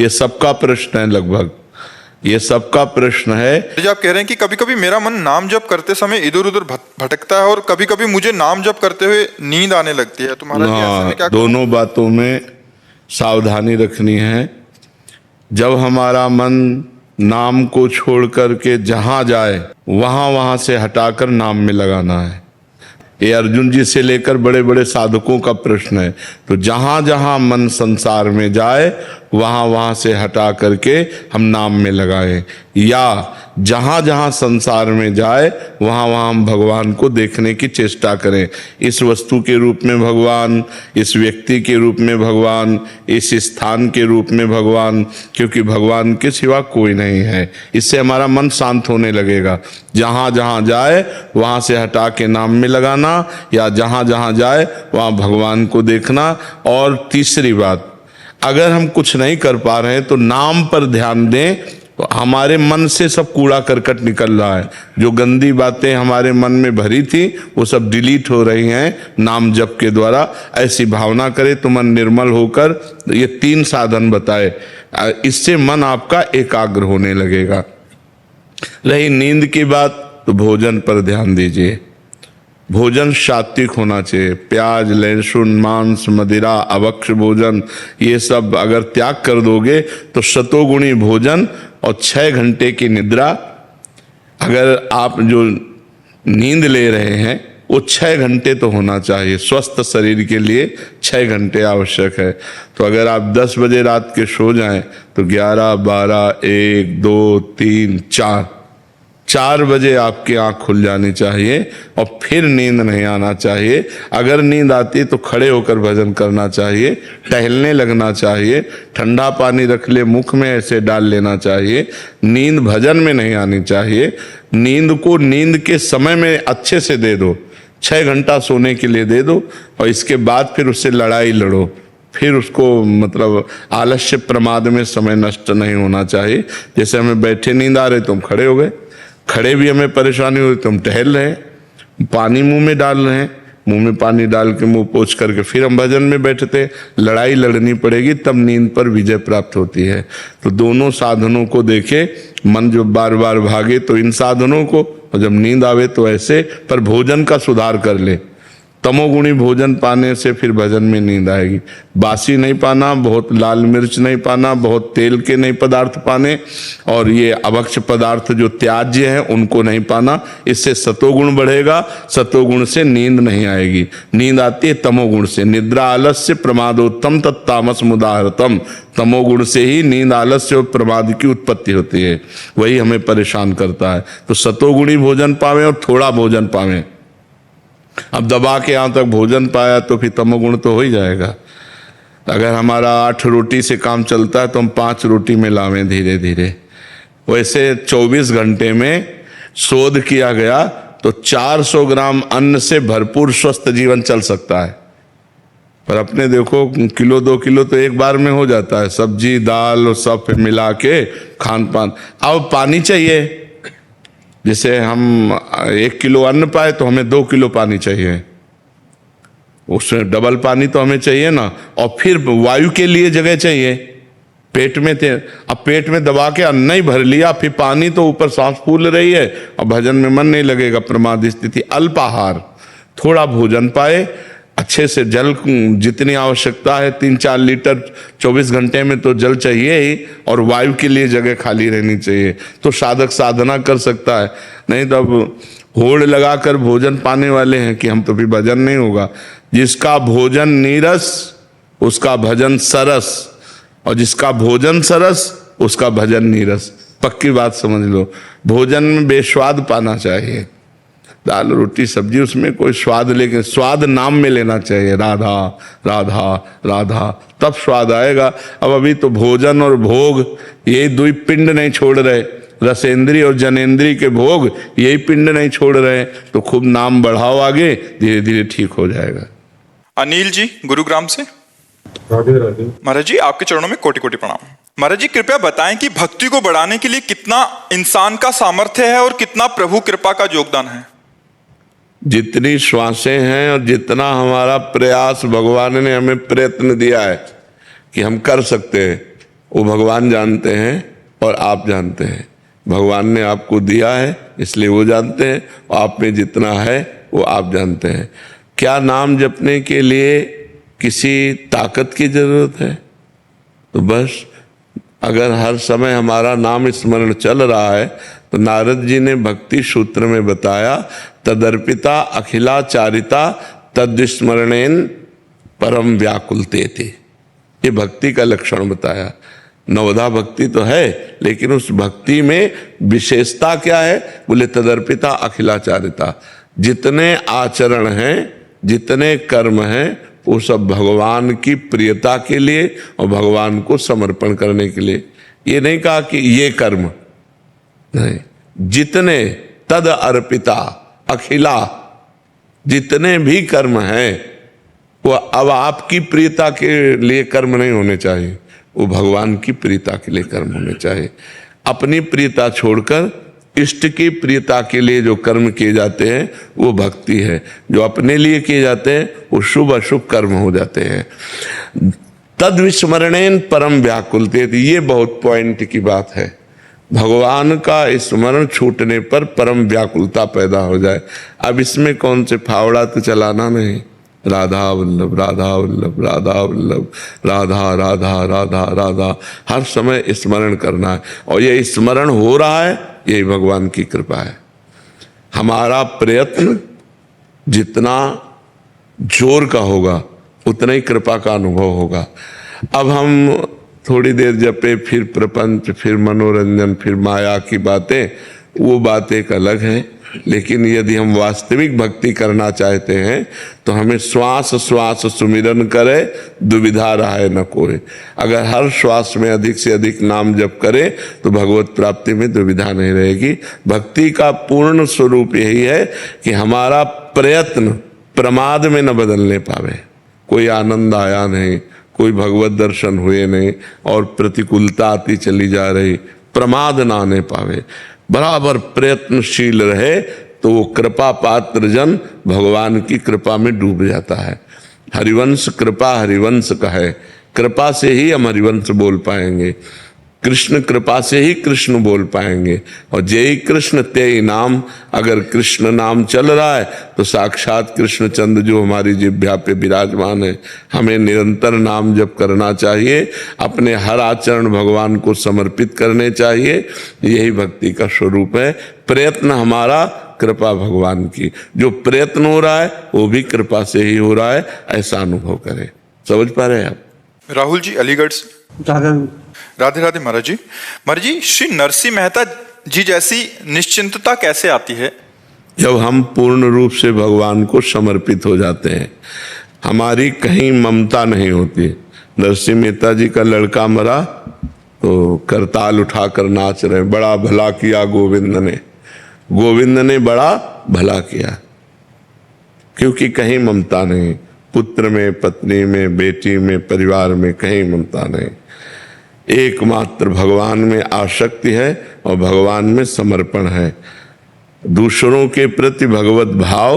ये सबका प्रश्न है, लगभग ये सबका प्रश्न है। जो आप कह रहे हैं कि कभी कभी मेरा मन नाम जप करते समय इधर उधर भटकता है और कभी कभी मुझे नाम जप करते हुए नींद आने लगती है, तो महाराज जी ऐसे में क्या करूं? दोनों बातों में सावधानी रखनी है। जब हमारा मन नाम को छोड़ करके जहां जाए वहां से हटाकर नाम में लगाना है। ये अर्जुन जी से लेकर बड़े बड़े साधकों का प्रश्न है। तो जहां जहां मन संसार में जाए वहां से हटा करके हम नाम में लगाएं, या जहां जहां संसार में जाए वहां हम भगवान को देखने की चेष्टा करें। इस वस्तु के रूप में भगवान, इस व्यक्ति के रूप में भगवान, इस स्थान के रूप में भगवान, क्योंकि भगवान के सिवा कोई नहीं है। इससे हमारा मन शांत होने लगेगा। जहां जहां जाए वहां से हटा के नाम में लगाना, या जहां जहां जाए वहां भगवान को देखना। और तीसरी बात, अगर हम कुछ नहीं कर पा रहे हैं तो नाम पर ध्यान दें। तो हमारे मन से सब कूड़ा करकट निकल रहा है, जो गंदी बातें हमारे मन में भरी थी वो सब डिलीट हो रही हैं नाम जप के द्वारा। ऐसी भावना करें तो मन निर्मल होकर, ये 3 साधन बताए, इससे मन आपका एकाग्र होने लगेगा। रही नींद की बात, तो भोजन पर ध्यान दीजिए। भोजन सात्विक होना चाहिए। प्याज, लहसुन, मांस, मदिरा, अभक्ष्य भोजन, ये सब अगर त्याग कर दोगे तो शतोगुणी भोजन और 6 घंटे की निद्रा। अगर आप जो नींद ले रहे हैं वो 6 घंटे तो होना चाहिए। स्वस्थ शरीर के लिए 6 घंटे आवश्यक है। तो अगर आप 10 बजे रात के सो जाएं तो 11, 12, 1, 2, 3, 4 बजे आपकी आंख खुल जानी चाहिए और फिर नींद नहीं आना चाहिए। अगर नींद आती है तो खड़े होकर भजन करना चाहिए, टहलने लगना चाहिए, ठंडा पानी रख ले मुख में ऐसे डाल लेना चाहिए। नींद भजन में नहीं आनी चाहिए। नींद को नींद के समय में अच्छे से दे दो, 6 घंटा सोने के लिए दे दो, और इसके बाद फिर उससे लड़ाई लड़ो। फिर उसको मतलब आलस्य प्रमाद में समय नष्ट नहीं होना चाहिए। जैसे हमें बैठे नींद आ रहे तो हम खड़े हो गए, खड़े भी हमें परेशानी हुई तो हम टहल रहे हैं, पानी मुंह में डाल रहे हैं, मुंह में पानी डाल के मुंह पोंछ करके फिर हम भजन में बैठते। लड़ाई लड़नी पड़ेगी तब नींद पर विजय प्राप्त होती है। तो दोनों साधनों को देखे। मन जो बार बार भागे तो इन साधनों को, और जब नींद आवे तो ऐसे। पर भोजन का सुधार कर ले। तमोगुणी भोजन पाने से फिर भजन में नींद आएगी। बासी नहीं पाना, बहुत लाल मिर्च नहीं पाना, बहुत तेल के नहीं पदार्थ पाने, और ये अभक्ष्य पदार्थ जो त्याज्य हैं उनको नहीं पाना। इससे सतोगुण बढ़ेगा। सतोगुण से नींद नहीं आएगी। नींद आती है तमोगुण से। निद्रा आलस्य प्रमादोत्तम तत्तामस मुदाहरतम। तमोगुण से ही नींद, आलस्य और प्रमाद की उत्पत्ति होती है। वही हमें परेशान करता है। तो सतोगुणी भोजन पावें और थोड़ा भोजन पावें। अब दबा के यहां तक भोजन पाया तो फिर तमोगुण तो हो ही जाएगा। अगर हमारा 8 रोटी से काम चलता है तो हम 5 रोटी में लावें धीरे धीरे। वैसे 24 घंटे में शोध किया गया तो 400 ग्राम अन्न से भरपूर स्वस्थ जीवन चल सकता है। पर अपने देखो, किलो 2 किलो तो एक बार में हो जाता है। सब्जी दाल और सब मिला के खान पान। अब पानी चाहिए। जैसे हम 1 किलो अन्न पाए तो हमें 2 किलो पानी चाहिए, उसमें डबल पानी तो हमें चाहिए ना। और फिर वायु के लिए जगह चाहिए पेट में थे। अब पेट में दबा के अन्न ही भर लिया, फिर पानी तो ऊपर सांस फूल रही है और भजन में मन नहीं लगेगा। प्रमाद स्थिति। अल्पाहार, थोड़ा भोजन पाए, अच्छे से जल जितनी आवश्यकता है 3-4 लीटर 24 घंटे में तो जल चाहिए ही, और वायु के लिए जगह खाली रहनी चाहिए। तो साधक साधना कर सकता है। नहीं तो अब होड़ लगाकर भोजन पाने वाले हैं कि हम तो भी भजन नहीं होगा। जिसका भोजन नीरस उसका भजन सरस, और जिसका भोजन सरस उसका भजन नीरस। पक्की बात समझ लो। भोजन में बेस्वाद पाना चाहिए। दाल रोटी सब्जी उसमें कोई स्वाद, लेकिन स्वाद नाम में लेना चाहिए। राधा राधा राधा, तब स्वाद आएगा। अब अभी तो भोजन और भोग ये 2 पिंड नहीं छोड़ रहे। रसेंद्री और जनेंद्री के भोग यही पिंड नहीं छोड़ रहे। तो खूब नाम बढ़ाओ आगे, धीरे धीरे ठीक हो जाएगा। अनिल जी गुरुग्राम से। राधे राधे। महाराज जी आपके चरणों में कोटि कोटि प्रणाम। महाराज जी कृपया बताएं कि भक्ति को बढ़ाने के लिए कितना इंसान का सामर्थ्य है और कितना प्रभु कृपा का योगदान है? जितनी श्वासें हैं और जितना हमारा प्रयास, भगवान ने हमें प्रयत्न दिया है कि हम कर सकते हैं, वो भगवान जानते हैं और आप जानते हैं। भगवान ने आपको दिया है इसलिए वो जानते हैं, और आप में जितना है वो आप जानते हैं। क्या नाम जपने के लिए किसी ताकत की जरूरत है? तो बस अगर हर समय हमारा नाम स्मरण चल रहा है तो नारद जी ने भक्ति सूत्र में बताया, तदर्पिता अखिलाचारिता तद्विस्मरणेन परम व्याकुलते थे। ये भक्ति का लक्षण बताया। नवधा भक्ति तो है, लेकिन उस भक्ति में विशेषता क्या है? बोले तदर्पिता अखिलाचारिता। जितने आचरण हैं, जितने कर्म हैं, वो सब भगवान की प्रियता के लिए और भगवान को समर्पण करने के लिए। ये नहीं कहा कि ये कर्म नहीं, जितने तद अर्पिता अखिला, जितने भी कर्म हैं वो अब आपकी प्रियता के लिए कर्म नहीं होने चाहिए, वो भगवान की प्रियता के लिए कर्म होने चाहिए। अपनी प्रियता छोड़कर इष्ट की प्रियता के लिए जो कर्म किए जाते हैं वो भक्ति है। जो अपने लिए किए जाते हैं वो शुभ अशुभ कर्म हो जाते हैं। तद विस्मरणेन परम व्याकुलते, ये बहुत पॉइंट की बात है। भगवान का स्मरण छूटने पर परम व्याकुलता पैदा हो जाए। अब इसमें कौन से फावड़ा तो चलाना नहीं, राधा वल्लभ राधा वल्लभ राधा वल्लभ, राधा राधा राधा राधा, हर समय स्मरण करना है। और ये स्मरण हो रहा है, यही भगवान की कृपा है। हमारा प्रयत्न जितना जोर का होगा उतना ही कृपा का अनुभव होगा। अब हम थोड़ी देर जपे, फिर प्रपंच, फिर मनोरंजन, फिर माया की बातें, वो बात एक अलग है। लेकिन यदि हम वास्तविक भक्ति करना चाहते हैं तो हमें श्वास श्वास सुमिरन करे, दुविधा रहे न कोई। अगर हर श्वास में अधिक से अधिक नाम जप करे तो भगवत प्राप्ति में दुविधा नहीं रहेगी। भक्ति का पूर्ण स्वरूप यही है कि हमारा प्रयत्न प्रमाद में न बदलने पावे। कोई आनंद आया नहीं, कोई भगवत दर्शन हुए नहीं और प्रतिकूलता आती चली जा रही, प्रमाद ना आने पावे, बराबर प्रयत्नशील रहे, तो वो कृपा पात्र जन भगवान की कृपा में डूब जाता है। हरिवंश कृपा हरिवंश का है, कृपा से ही हम हरिवंश बोल पाएंगे, कृष्ण कृपा से ही कृष्ण बोल पाएंगे। और जय कृष्ण तेई नाम, अगर कृष्ण नाम चल रहा है तो साक्षात कृष्णचंद्र जो हमारी जिह्वा पे विराजमान है। हमें निरंतर नाम जप करना चाहिए, अपने हर आचरण भगवान को समर्पित करने चाहिए। यही भक्ति का स्वरूप है। प्रयत्न हमारा, कृपा भगवान की। जो प्रयत्न हो रहा है वो भी कृपा से ही हो रहा है, ऐसा अनुभव करें। समझ पा रहे हैं आप? राहुल जी अलीगढ़ से। राधे राधे महाराज जी। महाराज जी, श्री नरसिंह मेहता जी जैसी निश्चिंतता कैसे आती है? जब हम पूर्ण रूप से भगवान को समर्पित हो जाते हैं, हमारी कहीं ममता नहीं होती। नरसिंह मेहता जी का लड़का मरा तो करताल उठाकर नाच रहे, बड़ा भला किया गोविंद ने, गोविंद ने बड़ा भला किया। क्योंकि कहीं ममता नहीं, पुत्र में, पत्नी में, बेटी में, परिवार में कहीं ममता नहीं। एकमात्र भगवान में आसक्ति है और भगवान में समर्पण है। दूसरों के प्रति भगवत भाव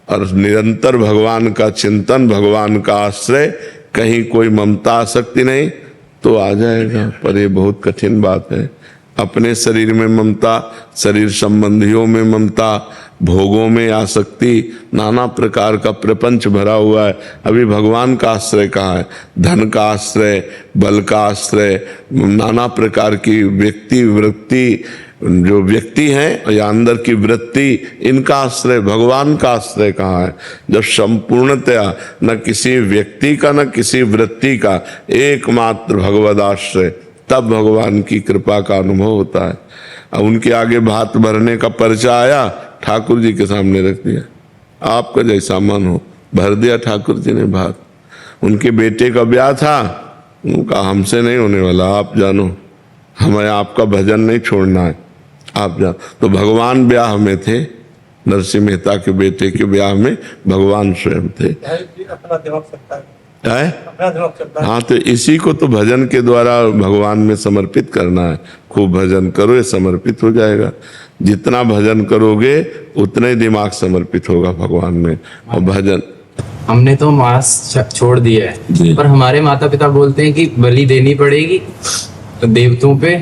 और निरंतर भगवान का चिंतन, भगवान का आश्रय, कहीं कोई ममता आसक्ति नहीं तो आ जाएगा। पर ये बहुत कठिन बात है। अपने शरीर में ममता, शरीर संबंधियों में ममता, भोगों में आसक्ति, नाना प्रकार का प्रपंच भरा हुआ है। अभी भगवान का आश्रय कहाँ है? धन का आश्रय, बल का आश्रय, नाना प्रकार की व्यक्ति वृत्ति, जो व्यक्ति हैं या अंदर की वृत्ति, इनका आश्रय, भगवान का आश्रय कहाँ है? जब संपूर्णतया न किसी व्यक्ति का न किसी वृत्ति का, एकमात्र भगवद आश्रय, तब भगवान की कृपा का अनुभव होता है। अब उनके आगे भात भरने का पर्चा आया, ठाकुर जी के सामने रख दिया, आपका जैसा मन हो, भर दिया ठाकुर जी ने भात। उनके बेटे का ब्याह था, उनका हमसे नहीं होने वाला, आप जानो, हमें आपका भजन नहीं छोड़ना है, आप जान। तो भगवान ब्याह में थे, नरसिंह मेहता के बेटे के ब्याह में भगवान स्वयं थे। अपना दिमाग सकता है। हाँ, तो इसी को तो भजन के द्वारा भगवान में समर्पित करना है। खूब भजन करो, ये समर्पित हो जाएगा। जितना भजन करोगे उतना ही दिमाग समर्पित होगा भगवान में। और भजन हमने तो मांस छोड़ दिया है, पर हमारे माता पिता बोलते हैं कि बलि देनी पड़ेगी देवताओं पे,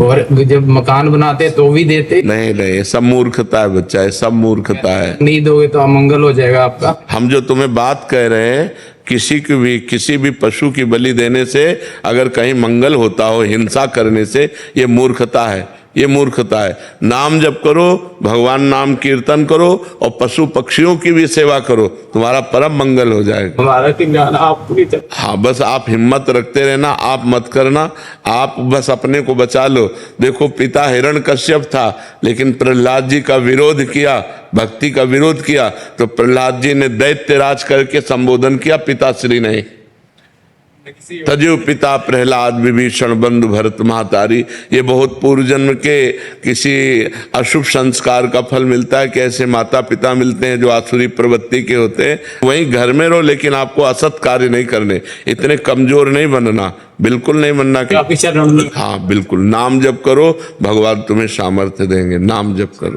और जब मकान बनाते तो भी देते। नहीं नहीं, ये सब मूर्खता है बच्चा, ये सब मूर्खता है। नहीं दोगे तो अमंगल हो जाएगा आपका। हम जो तुम्हें बात कह रहे हैं, किसी भी पशु की बलि देने से अगर कहीं मंगल होता हो, हिंसा करने से, ये मूर्खता है, ये मूर्खता है। नाम जप करो, भगवान नाम कीर्तन करो और पशु पक्षियों की भी सेवा करो, तुम्हारा परम मंगल हो जाएगा। हमारा ज्ञान आप पूरी तरह। हाँ, बस आप हिम्मत रखते रहना, आप मत करना, आप बस अपने को बचा लो। देखो, पिता हिरण्यकश्यप था, लेकिन प्रहलाद जी का विरोध किया, भक्ति का विरोध किया, तो प्रहलाद जी ने दैत्यराज करके संबोधन किया, पिताश्री नहीं। तजु पिता प्रहलाद विभीषण बंधु भरत महातारी। ये बहुत पूर्व जन्म के किसी अशुभ संस्कार का फल मिलता है कि ऐसे माता पिता मिलते हैं जो आसुरी प्रवृत्ति के होते हैं। वहीं घर में रहो, लेकिन आपको असत कार्य नहीं करने, इतने कमजोर नहीं बनना, बिल्कुल नहीं बनना कि हाँ बिल्कुल। नाम जप करो, भगवान तुम्हें सामर्थ्य देंगे, नाम जप करो।